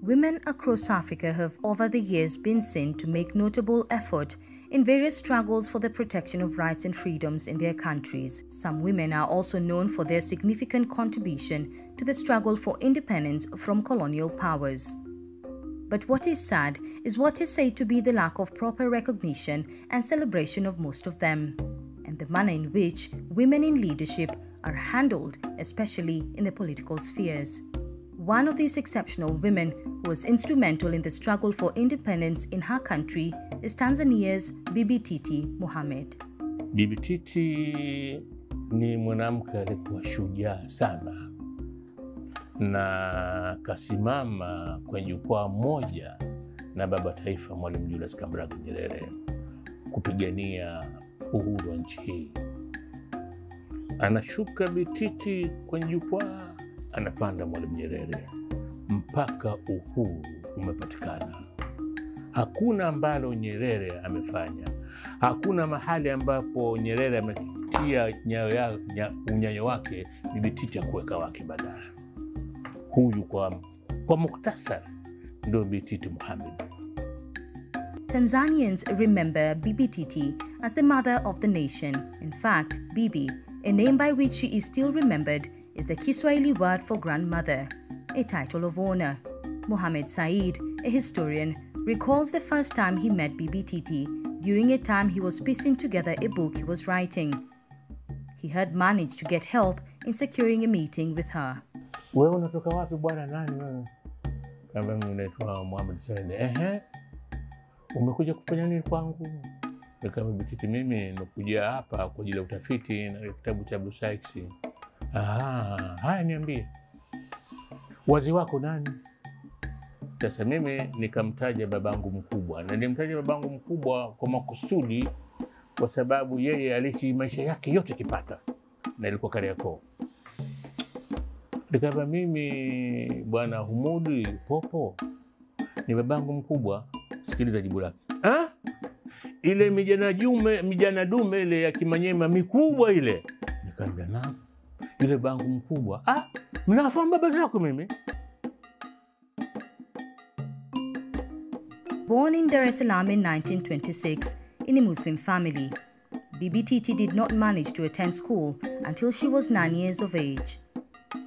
Women across Africa have over the years been seen to make notable effort in various struggles for the protection of rights and freedoms in their countries. Some women are also known for their significant contribution to the struggle for independence from colonial powers. But what is sad is what is said to be the lack of proper recognition and celebration of most of them, and the manner in which women in leadership are handled, especially in the political spheres. One of these exceptional women who was instrumental in the struggle for independence in her country is Tanzania's Bibi Titi Mohamed. Bibi Titi ni mwanamke alikuwa shujaa sana na kasimama kwenye jukwaa moja na baba taifa Mwalimu Julius Kambarage Nyerere kupigania uhuru wa nchi hii. Anashuka Bibi Titi kwenye jukwaa, anapanda Mwalimu Nyerere mpaka uhuru umepatikana. Hakuna ambalo Nyerere amefanya, hakuna mahali ambapo Nyerere ametia unyayo wake Bibi Titi kuweka wake badala. Huyu kwa muktasar ndo Bibi Titi Mohamed. Tanzanians remember Bibi Titi as the mother of the nation. In fact, Bibi, a name by which she is still remembered, is the Kiswahili word for grandmother, a title of honor. Mohamed Said, a historian, recalls the first time he met Bibi Titi during a time he was piecing together a book he was writing. He had managed to get help in securing a meeting with her. Wewe unatoka wapi bwana nani wewe? Kama mimi naitwa Mohamed Said. Umekuja kufanya nini kwangu? Kama Bibi Titi, mimi nimekuja hapa kwa ajili ya utafiti na kitabu cha Blue Sykes. Haya niambie. Wazi wako nani? Sasa mimi nikamtaja babangu mkubwa. Na nilimtaja babangu mkubwa kwa makusudi kwa sababu yeye aliishi maisha yake yote Kipata na ilikuwa Kariakoo. Nikaba mimi bwana Humudi Popo ni babangu mkubwa. Sikiliza jibu lake. Ile mijana dume ile ya Kimanyema mikubwa ile. Nikamwambia na yule bangu mkubwa. Mnafahamu baba zako mimi? Born in Dar es Salaam in 1926 in a Muslim family, Bibi Titi did not manage to attend school until she was 9 years of age.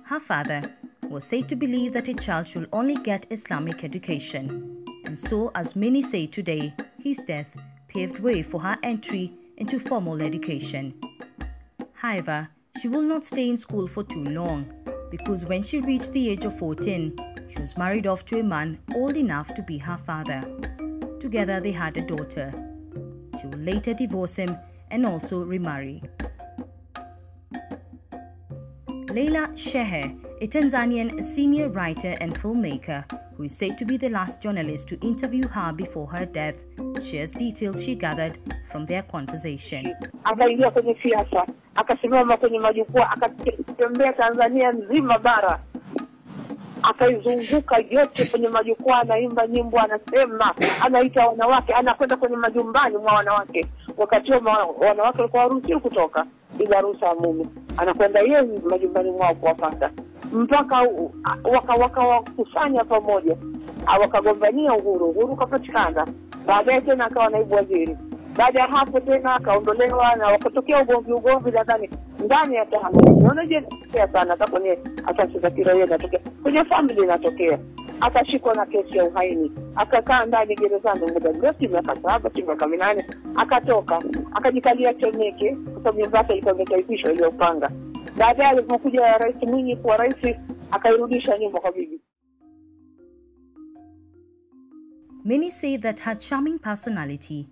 Her father was said to believe that a child should only get Islamic education, and so, as many say today, his death paved way for her entry into formal education. However, she will not stay in school for too long, because when she reached the age of 14, she was married off to a man old enough to be her father. Together they had a daughter. She would later divorce him and also remarry. Leila Shehe, a Tanzanian senior writer and filmmaker who is said to be the last journalist to interview her before her death, shares details she gathered from their conversation. Akaingia kwenye siasa, akasimama kwenye majukwaa, akatembea Tanzania nzima bara. Akaizunguka yote kwenye majukwaa, anaimba nyimbo, anasema, anaita wanawake, anakwenda kwenye majumbani mwa wanawake. Wakati wanawake walikuwa haruhusiwi kutoka bila ruhusa ya mume. Anakwenda yeye majumbani mwao kuwapata. Mpaka wakawakusanya pamoja. Wakagombania uhuru ukapatikana. Baadaye tena akawa naibu waziri. Baada ya hapo tena akaondolewa na wakatokea ugomvi ndani ya Tanzania. Unaona sana hata kwenye asasi za kiraia inatokea. Kwenye family inatokea. Akashikwa na kesi ya uhaini. Akakaa ndani gerezani muda mrefu, miaka 7 miaka 8, akatoka, akajikalia Temeke kwa sababu nyumba yake ilikuwa imetaifishwa ile upanga. Baadaye alipokuja Rais Mwinyi kuwa rais, akairudisha nyumba kwa bibi. Many say that her charming personality,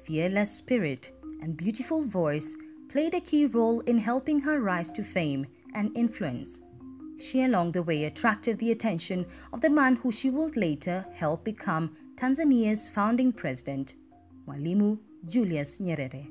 fearless spirit, and beautiful voice played a key role in helping her rise to fame and influence. She along the way attracted the attention of the man who she would later help become Tanzania's founding president, Mwalimu Julius Nyerere.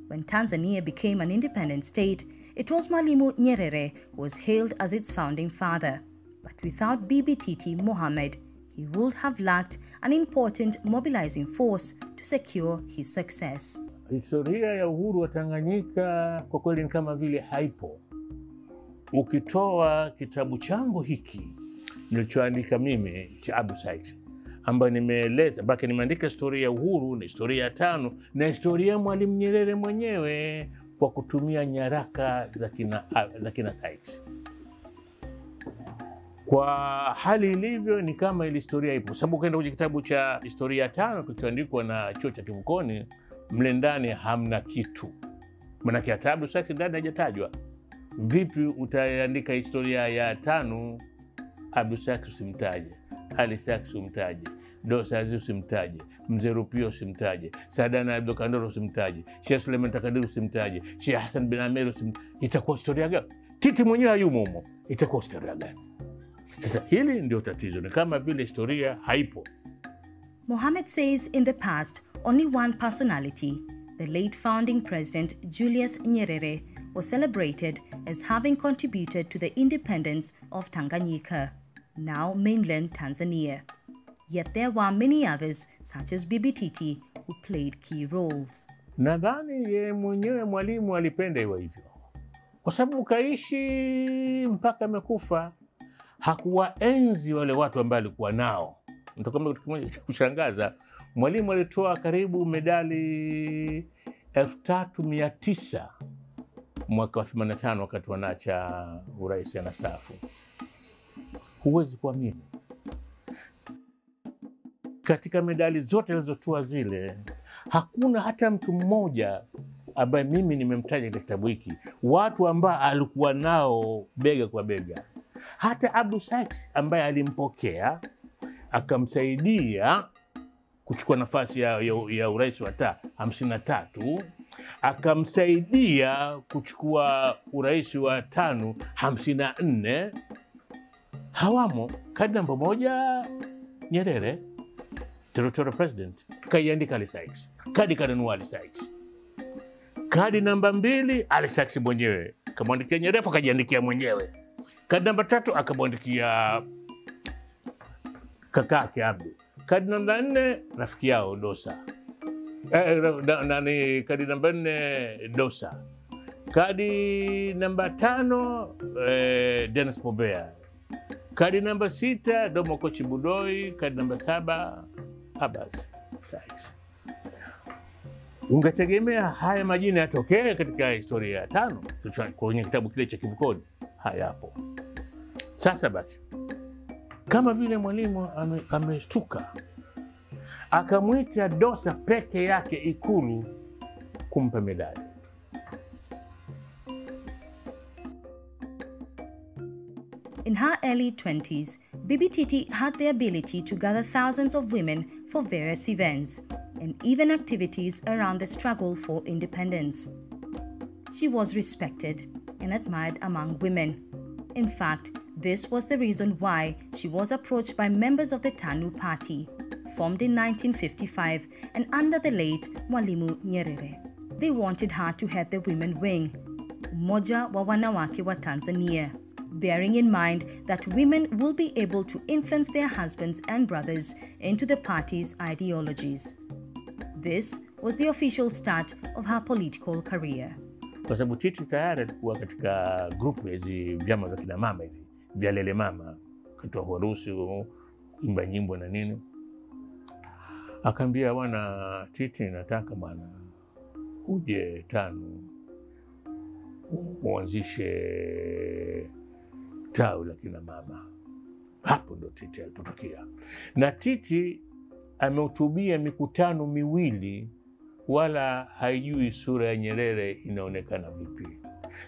When Tanzania became an independent state, it was Mwalimu Nyerere who was hailed as its founding father. But without Bibi Titi Mohamed, he would have lacked an important mobilizing force to secure his success. Historia ya uhuru wa Tanganyika kwa kweli ni kama vile haipo. Ukitoa kitabu changu hiki nilichoandika mimi cha Abdu Sykes, ambayo nimeeleza baki nimeandika historia ya uhuru na historia ya tano na historia ya Mwalimu Nyerere mwenyewe kwa kutumia nyaraka za kina Sykes. Kwa hali ilivyo ni kama ile historia ipo, sababu ukienda kwenye kitabu cha historia ya tano kilichoandikwa na chuo cha Kivukoni, mle ndani hamna kitu. Maana hata Abdu Sykes ndani hajatajwa. Vipi utaandika historia ya tano Abdu Sykes usimtaje, Ali Sykes usimtaje, Dosa Aziz usimtaje, Mzee Rupio usimtaje, Saadana Abdul Kandoro usimtaje, Sheikh Suleiman Takadir usimtaje, Sheikh Hassan bin Amir usimtaje? Itakuwa historia gani? Titi mwenyewe hayumo humo, itakuwa historia gani? Sasa hili ndio tatizo, ni kama vile historia haipo. Mohamed says in the past, only one personality, the late founding president Julius Nyerere, was celebrated as having contributed to the independence of Tanganyika, now mainland Tanzania. Yet there were many others, such as Bibi Titi, who played key roles. Nadhani yeye mwenyewe Mwalimu alipenda iwe hivyo, kwa sababu kaishi mpaka amekufa. Hakuwaenzi wale watu ambao alikuwa nao. Mtakwambia kitu kimoja cha kushangaza, Mwalimu alitoa karibu medali 3900 mwaka wa 85 wakati wanaacha urais anastaafu. Huwezi kuamini. Katika medali zote alizotoa zile, hakuna hata mtu mmoja ambaye mimi nimemtaja katika kitabu hiki, watu ambao alikuwa nao bega kwa bega. Hata Abdu Sykes ambaye alimpokea akamsaidia kuchukua nafasi ya urais wa 53, akamsaidia kuchukua urais wa 54, hawamo. Kadi namba 1 Nyerere, territorial president, kaiandika Ali Sykes. Kadi kanunua Ali Sykes. Kadi namba 2 Ali Sykes mwenyewe kamwandikia Nyerere, akajiandikia mwenyewe. Kadi namba 3 akamwandikia kakake Abdu. Kadi namba 4 rafiki yao Dosa. Kadi namba 4 Dosa. Kadi namba 5 Dennis Mobea. Kadi namba 6 Domo Kochi Budoi. Kadi namba 7 Abbas Sykes. Ungetegemea haya majina yatokee katika historia ya 5 kwenye kitabu kile cha Kivukoni? Hayapo. Sasa basi, kama vile Mwalimu ameshtuka, akamwita Dosa peke yake Ikulu kumpa medali. In her early 20s, Bibi Titi had the ability to gather thousands of women for various events and even activities around the struggle for independence. She was respected and admired among women. In fact, this was the reason why she was approached by members of the TANU party, formed in 1955 and under the late Mwalimu Nyerere. They wanted her to head the women wing, Umoja wa Wanawake wa Tanzania, bearing in mind that women will be able to influence their husbands and brothers into the party's ideologies. This was the official start of her political career. Kwa sababu Titi tayari alikuwa katika grupu hizi vyama vya kina mama hivi, vya lele mama, kutoa harusi, kuimba nyimbo na nini. Akaambia bwana Titi, nataka bwana uje TANU uanzishe tawi la kina mama. Hapo ndo Titi alipotokea. Na Titi amehutubia mikutano miwili, wala haijui sura ya Nyerere inaonekana vipi.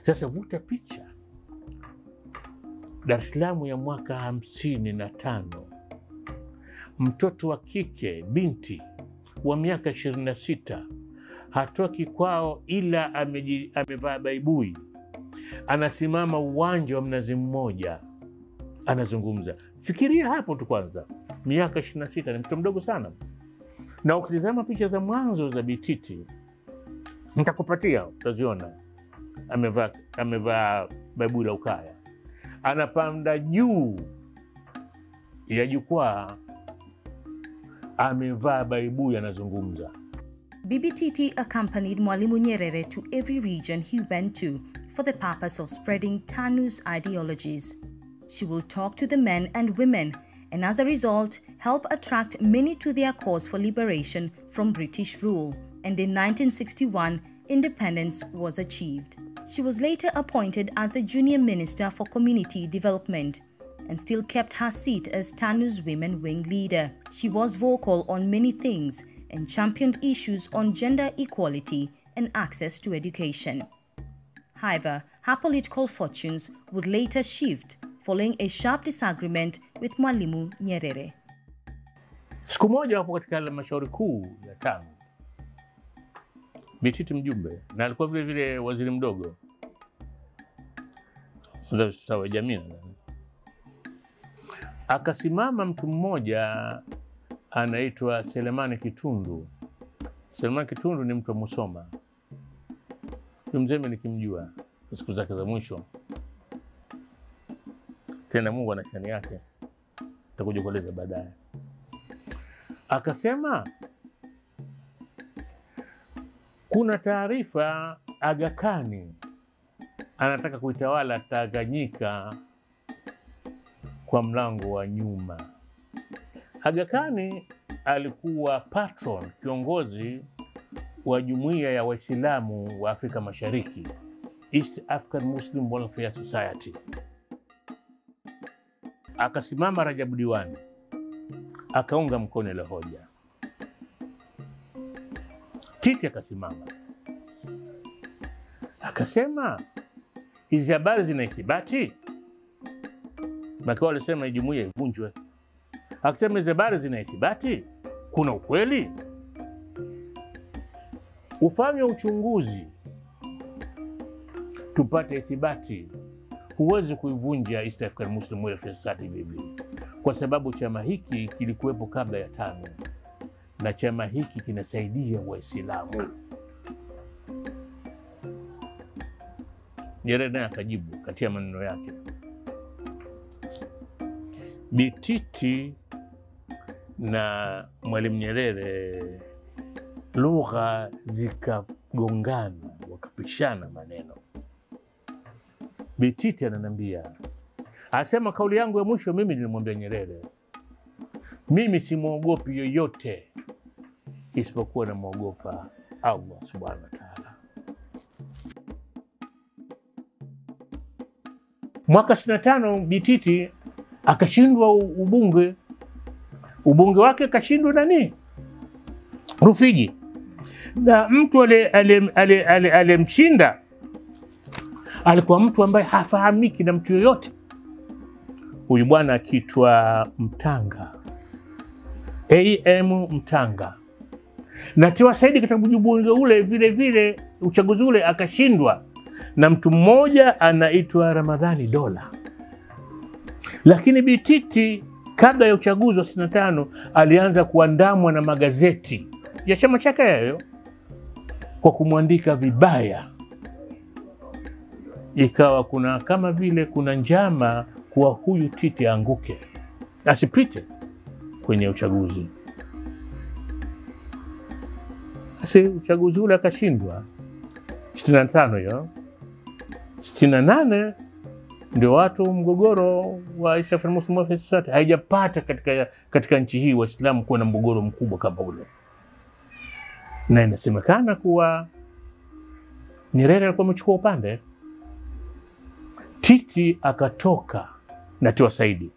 Sasa vuta picha, Dar es Salaam ya mwaka 55, mtoto wa kike, binti wa miaka 26, hatoki kwao ila amevaa baibui, anasimama uwanja wa Mnazi Mmoja, anazungumza. Fikiria hapo tu kwanza, miaka 26, ni mtoto mdogo sana. Na ukitazama picha za mwanzo za Bititi, nitakupatia, utaziona amevaa baibui la ukaya, anapanda juu ya jukwaa, amevaa baibui, anazungumza. Bibi Titi accompanied Mwalimu Nyerere to every region he went to for the purpose of spreading TANU's ideologies. She will talk to the men and women, and as a result, help attract many to their cause for liberation from British rule. And in 1961, independence was achieved. She was later appointed as the Junior Minister for Community Development and still kept her seat as TANU's Women Wing leader. She was vocal on many things and championed issues on gender equality and access to education. However, her political fortunes would later shift following a sharp disagreement with Mwalimu Nyerere. Siku moja wapo katika halmashauri kuu ya TANU, Bititi mjumbe, na alikuwa vile vile waziri mdogo wa ustawi wa jamii. Akasimama mtu mmoja anaitwa Selemani Kitundu. Selemani Kitundu ni mtu wa Musoma. Mzee nikimjua siku zake za mwisho. Tena Mungu ana shani yake, nitakuja kueleza baadaye. Akasema kuna taarifa Aga Khan anataka kuitawala Tanganyika kwa mlango wa nyuma. Aga Khan alikuwa patron, kiongozi wa jumuiya ya Waislamu wa Afrika Mashariki, East African Muslim Welfare Society. Akasimama Rajabu Diwani, akaunga mkono ile hoja. Titi akasimama, akasema hizi habari zina ithibati. Makao alisema jumuiya ivunjwe. Akasema hizi habari zina ithibati, kuna ukweli, ufanye uchunguzi tupate ithibati. Huwezi kuivunja East African Muslim Welfare Society hivi, kwa sababu chama hiki kilikuwepo kabla ya TANU na chama hiki kinasaidia Waislamu. Nyerere naye akajibu katika maneno yake. Bititi na Mwalimu Nyerere lugha zikagongana, wakapishana maneno. Bititi ananiambia, asema kauli yangu ya mwisho mimi nilimwambia Nyerere, mimi simuogopi yoyote isipokuwa na muogopa Allah subhanahu wa ta'ala. Mwaka 65 Bititi akashindwa ubunge. Ubunge wake kashindwa nani? Rufiji. Na mtu alimshinda alikuwa mtu ambaye hafahamiki na mtu yoyote. Huyu bwana akiitwa Mtanga, AM Mtanga. Na Tiwa Said katika ubunge ule vile vile uchaguzi ule akashindwa na mtu mmoja anaitwa Ramadhani Dola. Lakini Bititi kabla ya uchaguzi wa 65 alianza kuandamwa na magazeti ya chama chake hayo kwa kumwandika vibaya. Ikawa kuna kama vile kuna njama kwa huyu Titi anguke, asipite kwenye uchaguzi. Basi uchaguzi ule akashindwa 65 hiyo. 68 ndio watu mgogoro wa East African Muslim Welfare Society haijapata katika nchi hii Waislamu kuwa na mgogoro mkubwa kama ule. Na inasemekana kuwa Nyerere alikuwa amechukua upande. Titi akatoka na Tiwa Said.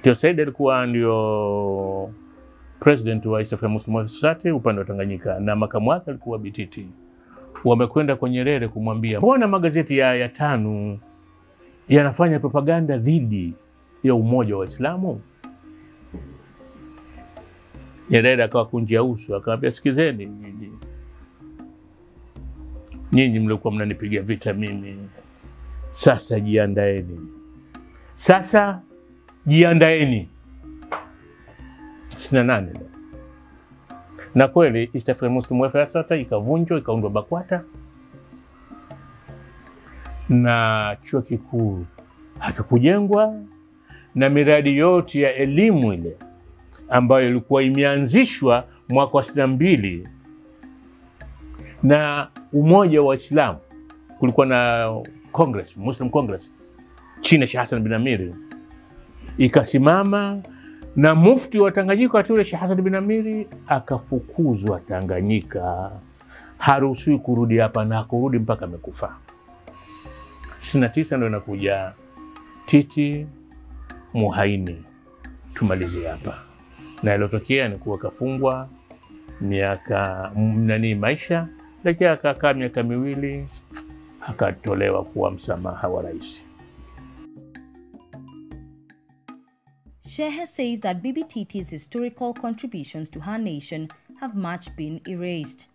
Tiwa Said alikuwa ndio president wa East African Muslim Welfare Society upande wa Tanganyika, na makamu wake alikuwa Bititi. Wamekwenda kwa Nyerere kumwambia, mbona magazeti ya TANU yanafanya propaganda dhidi ya umoja wa Waislamu? Nyerere akawa kunjia uso, akamwambia, sikizeni nyinyi mlikuwa mnanipigia vita mimi, sasa jiandaeni. Sasa jiandaeni. 68 Na kweli East African Muslim Welfare Society ikavunjwa, ikaundwa BAKWATA, na chuo kikuu hakikujengwa, na miradi yote ya elimu ile ambayo ilikuwa imeanzishwa mwaka wa 62 na Umoja wa Islam, kulikuwa na Congress, Muslim Congress chini ya Sheikh Hassan bin Amiri, ikasimama, na mufti wa Tanganyika wakati ule Sheikh Hassan bin Amiri akafukuzwa Tanganyika, haruhusiwi kurudi hapa, na kurudi mpaka amekufa. 69 ndio inakuja Titi Muhaini, tumalizie hapa. Na ilotokea ni kuwa kafungwa maisha, lakini akakaa miaka miwili akatolewa kuwa msamaha wa rais. Shehe says that Bibi Titi's historical contributions to her nation have much been erased.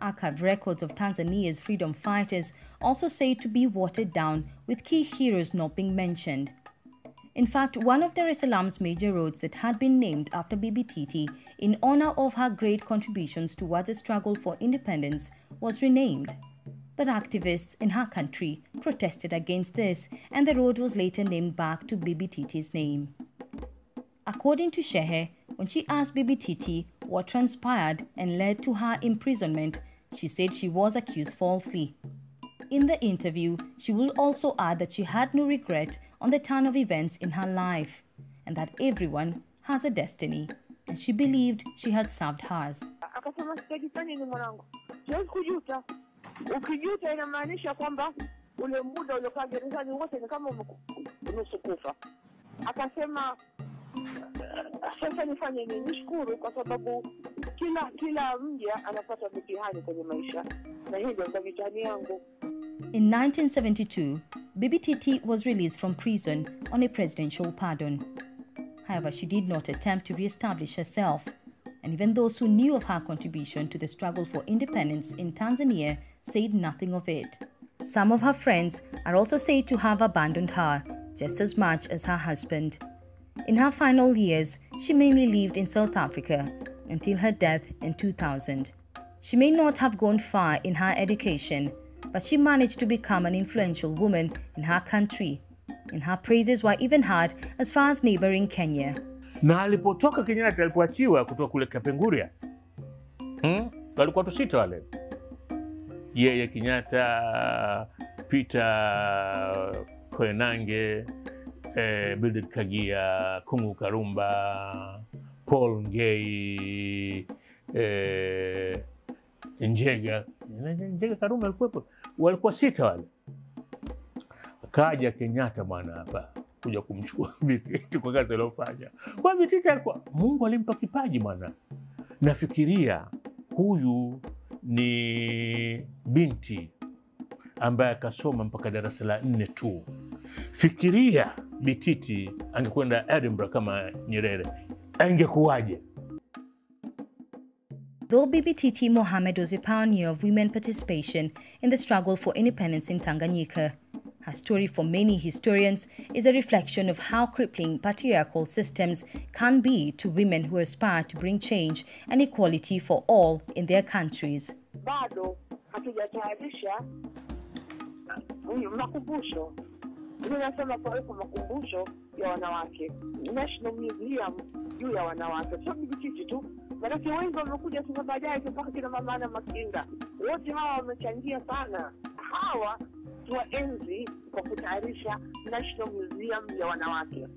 Archived records of Tanzania's freedom fighters also said to be watered down, with key heroes not being mentioned. In fact, one of Dar es Salaam's major roads that had been named after Bibi Titi in honor of her great contributions towards the struggle for independence was renamed. But activists in her country protested against this, and the road was later named back to Bibi Titi's name. According to Shehe, when she asked Bibi Titi what transpired and led to her imprisonment, she said she was accused falsely. In the interview, she will also add that she had no regret on the turn of events in her life, and that everyone has a destiny, and she believed she had served hers. Akasema sitajifanya ni mwanangu. Siwezi kujuta. Ukijuta inamaanisha kwamba ule muda uliokaa gerezani wote ni kama unusu kufa. Akasema sasa nifanye nini? Nishukuru kwa sababu kila mja anapata mitihani kwenye maisha, na hii ndio mitihani yangu. In 1972, Bibi Titi was released from prison on a presidential pardon. However, she did not attempt to re-establish herself, and even those who knew of her contribution to the struggle for independence in Tanzania said nothing of it. Some of her friends are also said to have abandoned her just as much as her husband. In her final years, she mainly lived in South Africa until her death in 2000. She may not have gone far in her education, but she managed to become an influential woman in her country, and her praises were even heard as far as neighboring Kenya. Na alipotoka Kenyatta, alipoachiwa kutoka kule Kapenguria, walikuwa watu 6 wale. Yeye, Kenyatta, Peter Koenange, Bildad Kagia, Kungu Karumba, Paul Ngei, Njega Karumba alikuwepo. Walikuwa 6 wale. Kaja Kenyatta bwana hapa kuja kumchukua Bititi kwa kazi aliyofanya. Kwa Bititi alikuwa Mungu alimpa kipaji bwana. Nafikiria huyu ni binti ambaye akasoma mpaka darasa la 4 tu. Fikiria Bititi angekwenda Edinburgh kama Nyerere, angekuwaje? Though Bibi Titi Mohamed was a pioneer of women participation in the struggle for independence in Tanganyika, her story for many historians is a reflection of how crippling patriarchal systems can be to women who aspire to bring change and equality for all in their countries. Bado hatujatayarisha makumbusho. Ninasema kwa makumbusho ya wanawake. National Museum juu ya wanawake. Sio Bibi Titi tu. Wanawake wengi wamekuja sasa baadaye mpaka kina Mama Ana Makinda. Wote hawa wamechangia sana. Hawa tuwaenzi kwa kutayarisha National Museum ya wanawake.